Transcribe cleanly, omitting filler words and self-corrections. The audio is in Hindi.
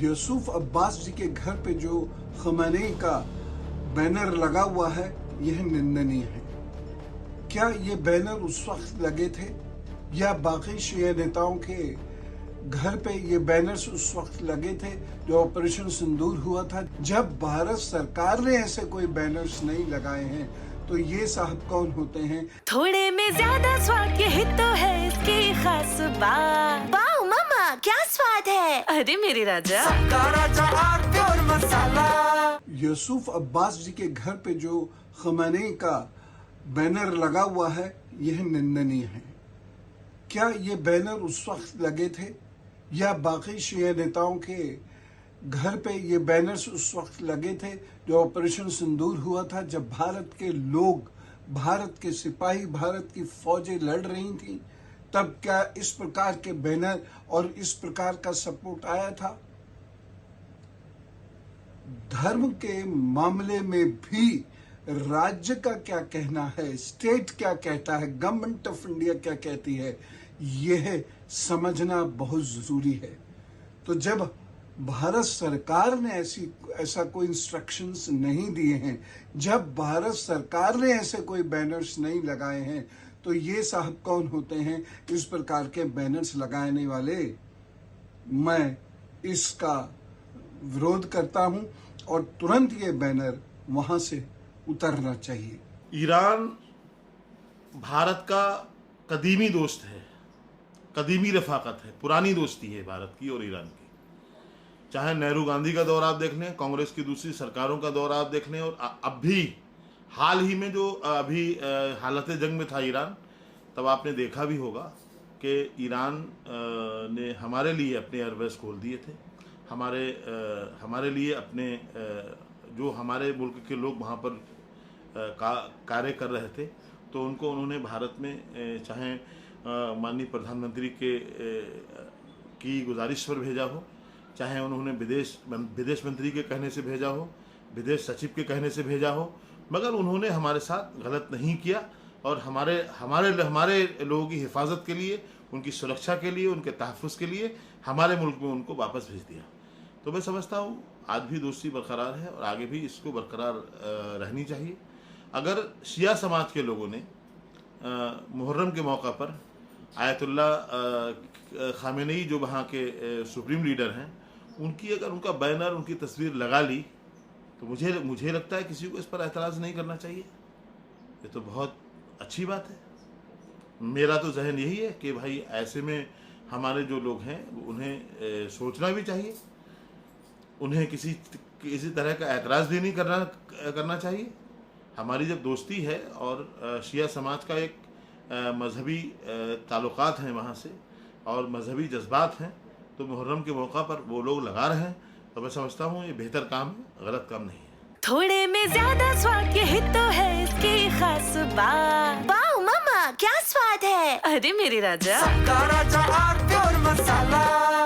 यूसुफ अब्बास जी के घर पे जो खमेनी का बैनर लगा हुआ है यह निंदनीय है। क्या ये बैनर उस वक्त लगे थे या बाकी शिया नेताओं के घर पे ये बैनर्स उस वक्त लगे थे जो ऑपरेशन सिंदूर हुआ था? जब भारत सरकार ने ऐसे कोई बैनर्स नहीं लगाए हैं तो ये साहब कौन होते हैं? थोड़े में ज्यादा स्वाद यही तो है इसकी खास बात। वाओ मम्मा, क्या स्वाद है। अरे मेरे राजा, सबका राजा आरती और मसाला। यूसुफ अब्बास जी के घर पे जो खमेनी का बैनर लगा हुआ है यह निंदनीय है। क्या ये बैनर उस वक्त लगे थे या बाकी शिया नेताओं के घर पे ये बैनर्स उस वक्त लगे थे जो ऑपरेशन सिंदूर हुआ था, जब भारत के लोग, भारत के सिपाही, भारत की फौजें लड़ रही थी? तब क्या इस प्रकार के बैनर और इस प्रकार का सपोर्ट आया था? धर्म के मामले में भी राज्य का क्या कहना है, स्टेट क्या कहता है, गवर्नमेंट ऑफ इंडिया क्या कहती है, यह समझना बहुत जरूरी है। तो जब भारत सरकार ने ऐसा कोई इंस्ट्रक्शंस नहीं दिए हैं, जब भारत सरकार ने ऐसे कोई बैनर्स नहीं लगाए हैं, तो ये साहब कौन होते हैं इस प्रकार के बैनर्स लगाने वाले? मैं इसका विरोध करता हूं और तुरंत ये बैनर वहां से उतरना चाहिए। ईरान भारत का कदीमी दोस्त है, कदीमी रफाकत है, पुरानी दोस्ती है भारत की और ईरान की। चाहे नेहरू गांधी का दौर आप देख लें, कांग्रेस की दूसरी सरकारों का दौर आप देख लें, और अब भी हाल ही में जो अभी हालत जंग में था ईरान, तब आपने देखा भी होगा कि ईरान ने हमारे लिए अपने एयरबेस खोल दिए थे, हमारे लिए अपने जो हमारे मुल्क के लोग वहाँ पर कार्य कर रहे थे, तो उनको उन्होंने भारत में चाहे माननीय प्रधानमंत्री की गुजारिश पर भेजा हो, चाहे उन्होंने विदेश मंत्री के कहने से भेजा हो, विदेश सचिव के कहने से भेजा हो, मगर उन्होंने हमारे साथ गलत नहीं किया और हमारे लोगों की हिफाजत के लिए, उनकी सुरक्षा के लिए, उनके तहफ़्फ़ुज़ के लिए हमारे मुल्क में उनको वापस भेज दिया। तो मैं समझता हूँ आज भी दोस्ती बरकरार है और आगे भी इसको बरकरार रहनी चाहिए। अगर शिया समाज के लोगों ने मुहर्रम के मौका पर आयतुल्ला खामेनी जो वहाँ के सुप्रीम लीडर हैं, उनकी अगर उनका बैनर, उनकी तस्वीर लगा ली, तो मुझे लगता है किसी को इस पर एतराज़ नहीं करना चाहिए। ये तो बहुत अच्छी बात है। मेरा तो जहन यही है कि भाई ऐसे में हमारे जो लोग हैं उन्हें सोचना भी चाहिए, उन्हें किसी तरह का एतराज़ भी नहीं करना चाहिए। हमारी जब दोस्ती है और शिया समाज का एक मजहबी ताल्लुकात हैं वहाँ से और मजहबी जज्बात हैं, तो मुहर्रम के मौका पर वो लोग लगा रहे हैं, तो मैं समझता हूँ ये बेहतर काम है, गलत काम नहीं है। थोड़े में ज्यादा स्वाद यही तो है इसकी खास बात। वाओ मम्मा, क्या स्वाद है। अरे मेरे राजा, सबका राजा आरती और मसाला।